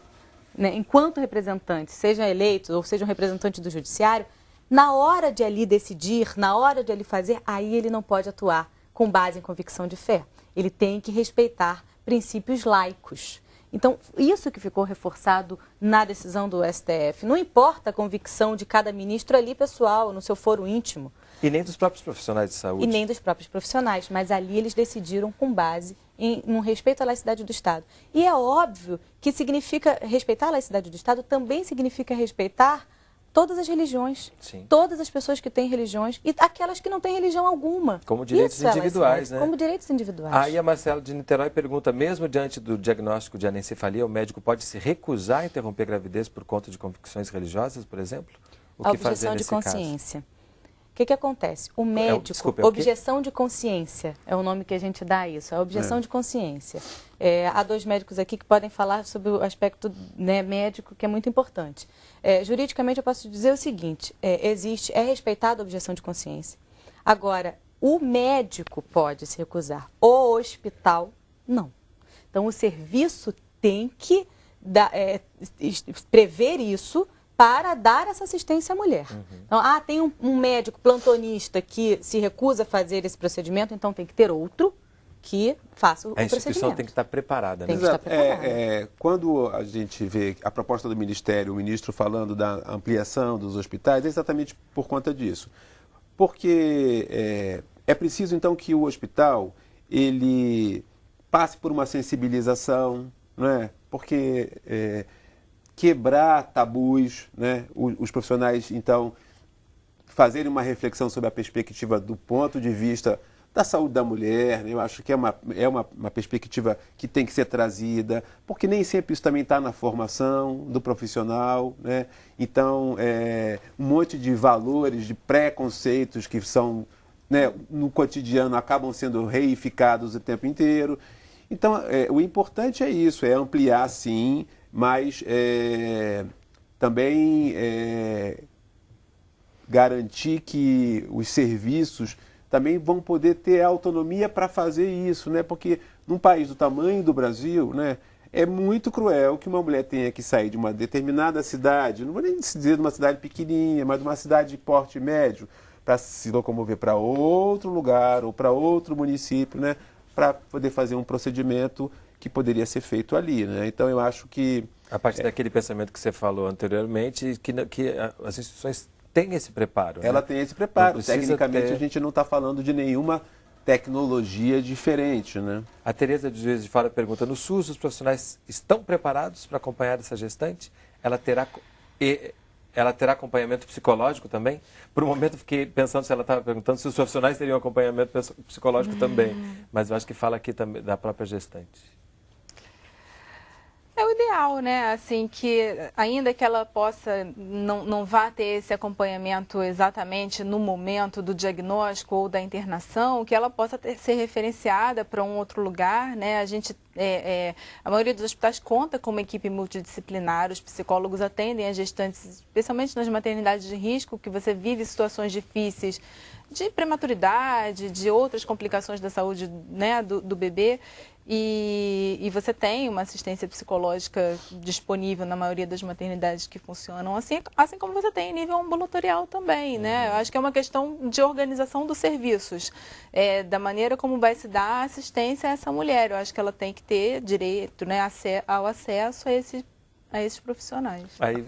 né, enquanto representantes, sejam eleitos ou sejam representantes do judiciário, na hora de ali decidir, na hora de ali fazer, aí ele não pode atuar com base em convicção de fé. Ele tem que respeitar princípios laicos. Então, isso que ficou reforçado na decisão do STF. Não importa a convicção de cada ministro ali, pessoal, no seu foro íntimo. E nem dos próprios profissionais de saúde. E nem dos próprios profissionais, mas ali eles decidiram com base em um respeito à laicidade do Estado. E é óbvio que significa respeitar a laicidade do Estado também significa respeitar todas as religiões, sim, todas as pessoas que têm religiões e aquelas que não têm religião alguma. Como direitos individuais, né? Como direitos individuais. Aí a Marcela de Niterói pergunta, mesmo diante do diagnóstico de anencefalia, o médico pode se recusar a interromper a gravidez por conta de convicções religiosas, por exemplo? O que fazer nesse caso? Objeção de consciência. O que acontece? O médico, objeção de consciência, é o nome que a gente dá a isso, a objeção de consciência. Há 2 médicos aqui que podem falar sobre o aspecto, né, médico, que é muito importante. Juridicamente, eu posso dizer o seguinte, é respeitada a objeção de consciência. Agora, o médico pode se recusar, o hospital, não. Então, o serviço tem que prever isso para dar essa assistência à mulher. Então, tem um médico plantonista que se recusa a fazer esse procedimento, então tem que ter outro que faça o procedimento. A instituição tem que estar preparada, né? Tem que estar preparada. Quando a gente vê a proposta do Ministério, o ministro falando da ampliação dos hospitais, é exatamente por conta disso. Porque é preciso, então, que o hospital ele passe por uma sensibilização, né? Porque quebrar tabus, né? Os profissionais, então, fazerem uma reflexão sobre a perspectiva do ponto de vista da saúde da mulher, né? Eu acho que é uma perspectiva que tem que ser trazida, porque nem sempre isso também está na formação do profissional, né? Então, um monte de valores, de preconceitos que são, né, no cotidiano acabam sendo reificados o tempo inteiro. Então, o importante é isso, é ampliar sim, mas também garantir que os serviços também vão poder ter autonomia para fazer isso, né? Porque num país do tamanho do Brasil, né, é muito cruel que uma mulher tenha que sair de uma determinada cidade, não vou nem dizer de uma cidade pequenininha, mas de uma cidade de porte médio, para se locomover para outro lugar ou para outro município, né, para poder fazer um procedimento que poderia ser feito ali, né? Então eu acho que... A partir daquele pensamento que você falou anteriormente, que as instituições têm esse preparo. Ela, né? tem esse preparo. Tecnicamente a gente não está falando de nenhuma tecnologia diferente, né? A Tereza de Juiz de Fora pergunta, no SUS os profissionais estão preparados para acompanhar essa gestante? Ela terá acompanhamento psicológico também? Por um momento fiquei pensando se ela estava perguntando se os profissionais teriam acompanhamento psicológico também, mas eu acho que fala aqui também da própria gestante. É o ideal, né? Assim, que ainda que ela possa, não vá ter esse acompanhamento exatamente no momento do diagnóstico ou da internação, que ela possa ser referenciada para um outro lugar, né? A gente, a maioria dos hospitais conta com uma equipe multidisciplinar, os psicólogos atendem as gestantes, especialmente nas maternidades de risco, que você vive situações difíceis de prematuridade, de outras complicações da saúde, né, do bebê. E você tem uma assistência psicológica disponível na maioria das maternidades que funcionam assim como você tem em nível ambulatorial também, né? Eu acho que é uma questão de organização dos serviços, da maneira como vai se dar a assistência a essa mulher. Eu acho que ela tem que ter direito, né, ao acesso a esses profissionais. Aí,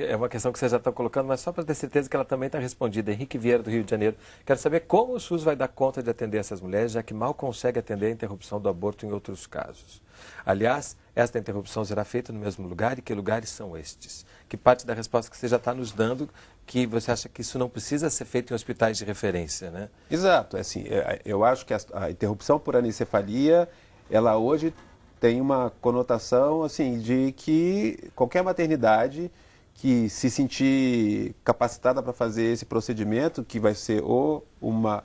é uma questão que vocês já estão colocando, mas só para ter certeza que ela também está respondida. Henrique Vieira, do Rio de Janeiro. Quero saber como o SUS vai dar conta de atender essas mulheres, já que mal consegue atender a interrupção do aborto em outros casos. Aliás, esta interrupção será feita no mesmo lugar, e que lugares são estes? Que parte da resposta que você já está nos dando, que você acha que isso não precisa ser feito em hospitais de referência, né? Exato. Assim, eu acho que a interrupção por anencefalia, ela hoje tem uma conotação assim, de que qualquer maternidade que se sentir capacitada para fazer esse procedimento, que vai ser ou uma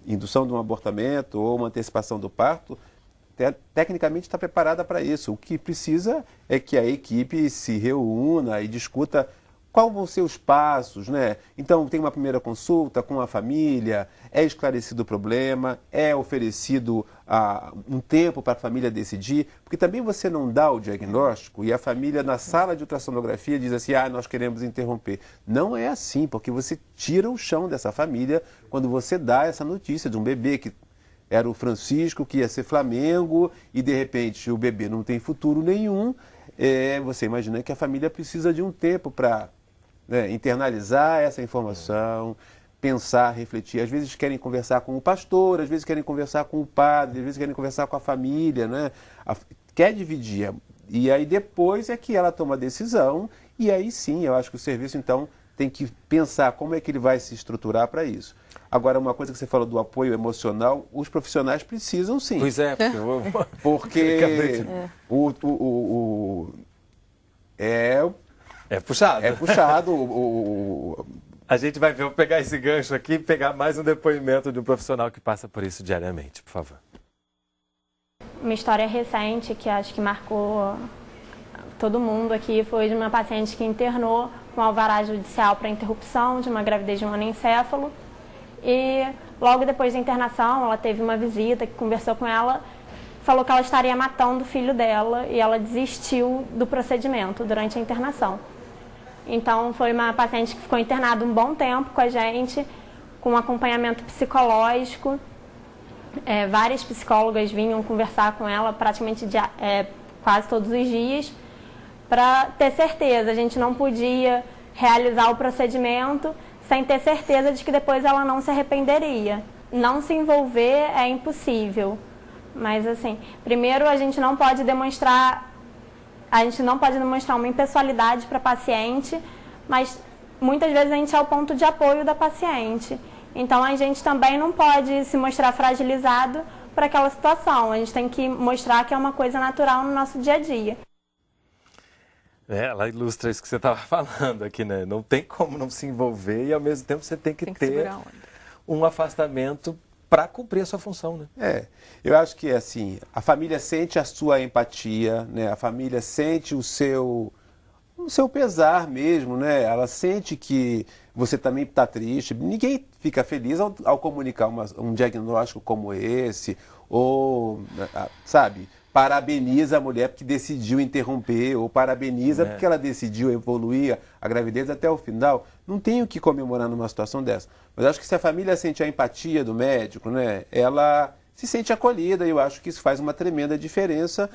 indução de um abortamento ou uma antecipação do parto, tecnicamente está preparada para isso. O que precisa é que a equipe se reúna e discuta quais vão ser os passos, né? Então, tem uma primeira consulta com a família, é esclarecido o problema, é oferecido um tempo para a família decidir, porque também você não dá o diagnóstico e a família na sala de ultrassonografia diz assim, nós queremos interromper. Não é assim, porque você tira o chão dessa família quando você dá essa notícia de um bebê que era o Francisco, que ia ser Flamengo, e de repente o bebê não tem futuro nenhum. Você imagina que a família precisa de um tempo para internalizar essa informação, pensar, refletir. Às vezes querem conversar com o pastor, às vezes querem conversar com o padre, às vezes querem conversar com a família, né? Quer dividir. E aí depois é que ela toma a decisão, e aí sim, eu acho que o serviço, então, tem que pensar como é que ele vai se estruturar para isso. Agora, uma coisa que você falou do apoio emocional, os profissionais precisam sim. Pois é, porque é puxado. É puxado. A gente vai vou pegar esse gancho aqui e pegar mais um depoimento de um profissional que passa por isso diariamente, por favor. Uma história recente que acho que marcou todo mundo aqui foi de uma paciente que internou com alvará judicial para interrupção de uma gravidez de um anencéfalo. E logo depois da internação, ela teve uma visita que conversou com ela, falou que ela estaria matando o filho dela e ela desistiu do procedimento durante a internação. Então, foi uma paciente que ficou internada um bom tempo com a gente, com acompanhamento psicológico. Várias psicólogas vinham conversar com ela praticamente quase todos os dias, para ter certeza. A gente não podia realizar o procedimento sem ter certeza de que depois ela não se arrependeria. não se envolver é impossível. Mas assim, primeiro a gente não pode demonstrar uma impessoalidade para a paciente, mas muitas vezes a gente é o ponto de apoio da paciente. Então a gente também não pode se mostrar fragilizado para aquela situação. A gente tem que mostrar que é uma coisa natural no nosso dia a dia. Ela ilustra isso que você estava falando aqui, né? Não tem como não se envolver e ao mesmo tempo você tem que ter um afastamento para cumprir a sua função, né? Eu acho que assim, a família sente a sua empatia, né? A família sente o seu pesar mesmo, né? Ela sente que você também está triste. Ninguém fica feliz ao comunicar um diagnóstico como esse, ou, sabe, parabeniza a mulher porque decidiu interromper, ou parabeniza porque ela decidiu evoluir a gravidez até o final. Não tem o que comemorar numa situação dessa. Mas acho que se a família sente a empatia do médico, né, ela se sente acolhida, e eu acho que isso faz uma tremenda diferença,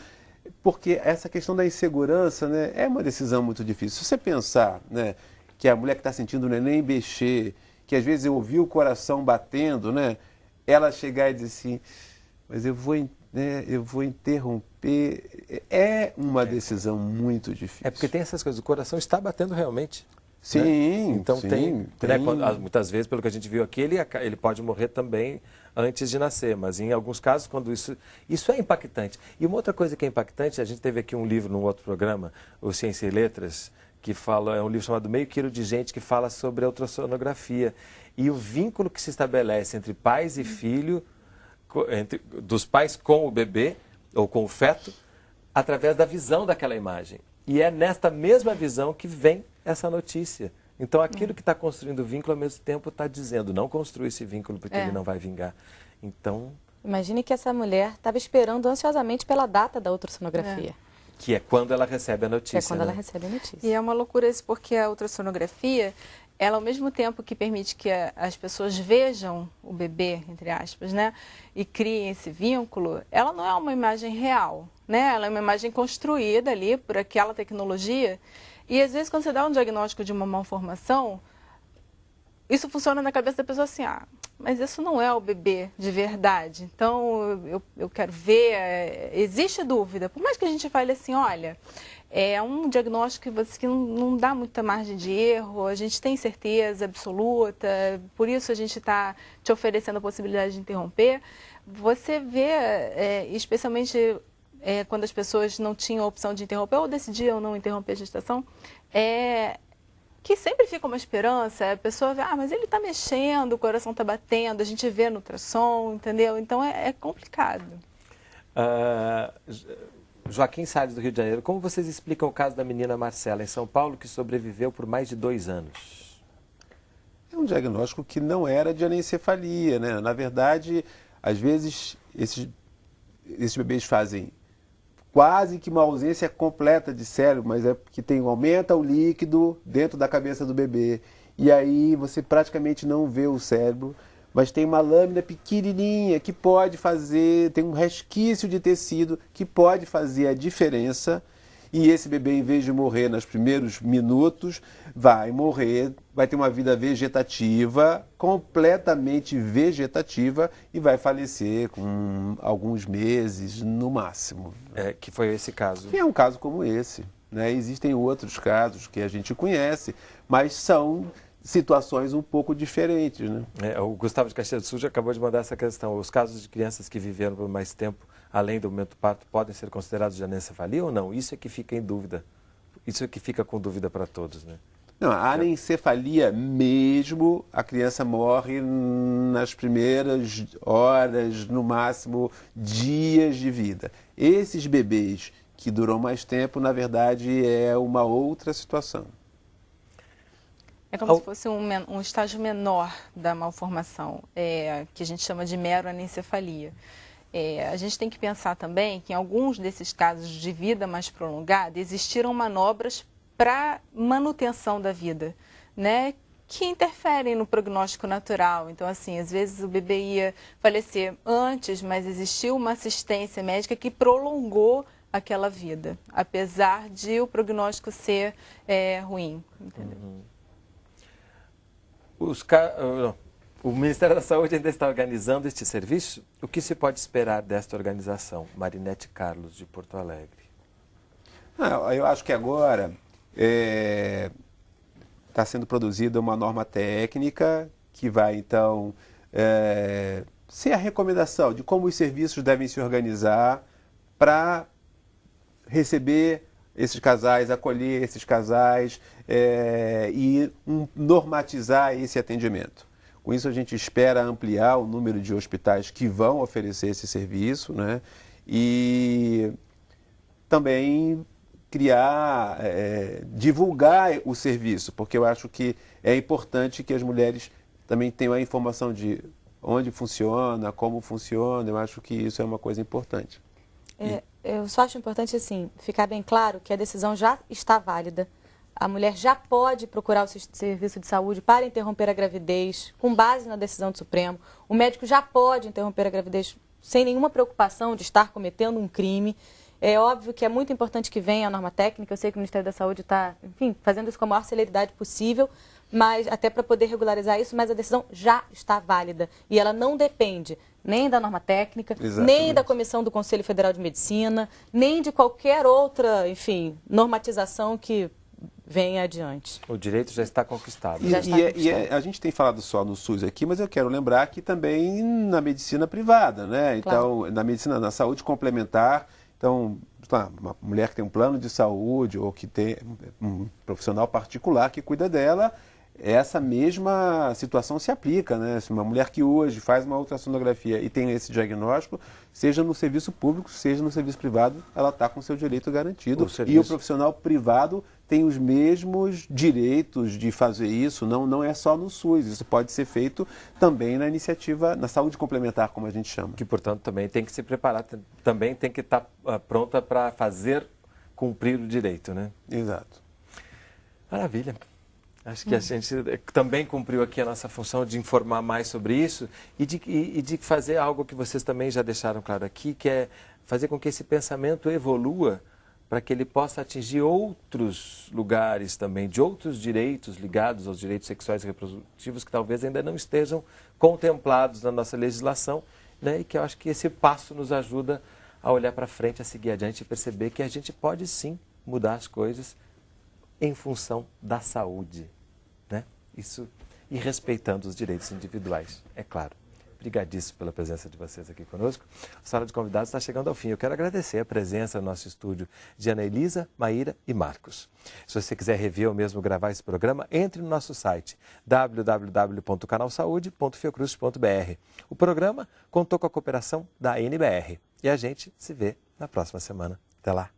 porque essa questão da insegurança, né, é uma decisão muito difícil. Se você pensar, né, que a mulher que está sentindo o neném mexer, que às vezes eu ouvi o coração batendo, né, ela chegar e dizer assim, mas eu vou interromper, é uma decisão muito difícil. É porque tem essas coisas, o coração está batendo realmente. Sim, né? Então sim, tem. Né, muitas vezes, pelo que a gente viu aqui, ele pode morrer também antes de nascer, mas em alguns casos, quando isso é impactante. E uma outra coisa que é impactante, a gente teve aqui um livro num outro programa, o Ciência e Letras, que fala, é um livro chamado Meio Quilo de Gente, que fala sobre a ultrassonografia. E o vínculo que se estabelece entre pais e filho, dos pais com o bebê, ou com o feto, através da visão daquela imagem. E é nesta mesma visão que vem essa notícia. Então, aquilo que está construindo o vínculo, ao mesmo tempo, está dizendo, não construa esse vínculo porque ele não vai vingar. Então... Imagine que essa mulher estava esperando ansiosamente pela data da ultrassonografia. Que é quando ela recebe a notícia. É quando ela recebe a notícia. E é uma loucura isso, porque a ultrassonografia, ela, ao mesmo tempo que permite que as pessoas vejam o bebê, entre aspas, né, e criem esse vínculo, ela não é uma imagem real, né? Ela é uma imagem construída ali por aquela tecnologia. E às vezes, quando você dá um diagnóstico de uma malformação, isso funciona na cabeça da pessoa assim, mas isso não é o bebê de verdade. Então, eu quero ver, existe dúvida. Por mais que a gente fale assim, olha, é um diagnóstico que não dá muita margem de erro, a gente tem certeza absoluta, por isso a gente está te oferecendo a possibilidade de interromper. Você vê, especialmente quando as pessoas não tinham a opção de interromper ou decidiam não interromper a gestação, que sempre fica uma esperança, a pessoa vê, mas ele está mexendo, o coração está batendo, a gente vê no ultrassom, entendeu? Então é complicado. Joaquim Salles, do Rio de Janeiro, como vocês explicam o caso da menina Marcela, em São Paulo, que sobreviveu por mais de 2 anos? É um diagnóstico que não era de anencefalia, né? Na verdade, às vezes, esses bebês fazem quase que uma ausência completa de cérebro, mas é porque aumenta o líquido dentro da cabeça do bebê. E aí você praticamente não vê o cérebro, mas tem uma lâmina pequenininha que pode fazer, tem um resquício de tecido que pode fazer a diferença. E esse bebê, em vez de morrer nos primeiros minutos, vai morrer, vai ter uma vida vegetativa, completamente vegetativa, e vai falecer com alguns meses no máximo. Que foi esse caso. Que é um caso como esse, né? Existem outros casos que a gente conhece, mas são situações um pouco diferentes, né? O Gustavo de Caxias do Sul já acabou de mandar essa questão. Os casos de crianças que viveram por mais tempo, além do momento do parto, podem ser considerados de anencefalia ou não? Isso é que fica em dúvida. Isso é que fica com dúvida para todos, né? Não, a anencefalia mesmo, a criança morre nas primeiras horas, no máximo dias de vida. Esses bebês que duram mais tempo, na verdade, é uma outra situação. É como se fosse um estágio menor da malformação, que a gente chama de meroanencefalia. A gente tem que pensar também que em alguns desses casos de vida mais prolongada existiram manobras para manutenção da vida, né, que interferem no prognóstico natural. Então, assim, às vezes o bebê ia falecer antes, mas existiu uma assistência médica que prolongou aquela vida, apesar de o prognóstico ser ruim, entendeu? O Ministério da Saúde ainda está organizando este serviço? O que se pode esperar desta organização? Marinete Carlos, de Porto Alegre. Eu acho que agora está sendo produzida uma norma técnica que vai, então, ser a recomendação de como os serviços devem se organizar para receber esses casais, acolher esses casais e normatizar esse atendimento. Com isso, a gente espera ampliar o número de hospitais que vão oferecer esse serviço, né? E também criar, divulgar o serviço, porque eu acho que é importante que as mulheres também tenham a informação de onde funciona, como funciona. Eu acho que isso é uma coisa importante. Eu só acho importante, assim, ficar bem claro que a decisão já está válida. A mulher já pode procurar o serviço de saúde para interromper a gravidez, com base na decisão do Supremo. O médico já pode interromper a gravidez sem nenhuma preocupação de estar cometendo um crime. É óbvio que é muito importante que venha a norma técnica. Eu sei que o Ministério da Saúde está, enfim, fazendo isso com a maior celeridade possível, mas até para poder regularizar isso, mas a decisão já está válida. E ela não depende nem da norma técnica, nem da Comissão do Conselho Federal de Medicina, nem de qualquer outra, enfim, normatização que venha adiante. O direito já está conquistado. A gente tem falado só no SUS aqui, mas eu quero lembrar que também na medicina privada, né? Então, claro, na medicina, na saúde complementar, então, uma mulher que tem um plano de saúde ou que tem um profissional particular que cuida dela, essa mesma situação se aplica, né? Se uma mulher que hoje faz uma ultrassonografia e tem esse diagnóstico, seja no serviço público, seja no serviço privado, ela está com seu direito garantido. E o profissional privado tem os mesmos direitos de fazer isso, não é só no SUS, isso pode ser feito também na iniciativa, na saúde complementar, como a gente chama. Que, portanto, também tem que se preparar, também tem que estar pronta para fazer cumprir o direito, né? Exato. Maravilha. Acho que a gente também cumpriu aqui a nossa função de informar mais sobre isso e de fazer algo que vocês também já deixaram claro aqui, que é fazer com que esse pensamento evolua para que ele possa atingir outros lugares também, de outros direitos ligados aos direitos sexuais e reprodutivos que talvez ainda não estejam contemplados na nossa legislação, né? E que eu acho que esse passo nos ajuda a olhar para frente, a seguir adiante e perceber que a gente pode sim mudar as coisas em função da saúde, né? Isso, e respeitando os direitos individuais, é claro. Obrigadíssimo pela presença de vocês aqui conosco. A Sala de Convidados está chegando ao fim. Eu quero agradecer a presença no nosso estúdio de Ana Elisa, Maíra e Marcos. Se você quiser rever ou mesmo gravar esse programa, entre no nosso site www.canalsaude.fiocruz.br. O programa contou com a cooperação da NBR. E a gente se vê na próxima semana. Até lá.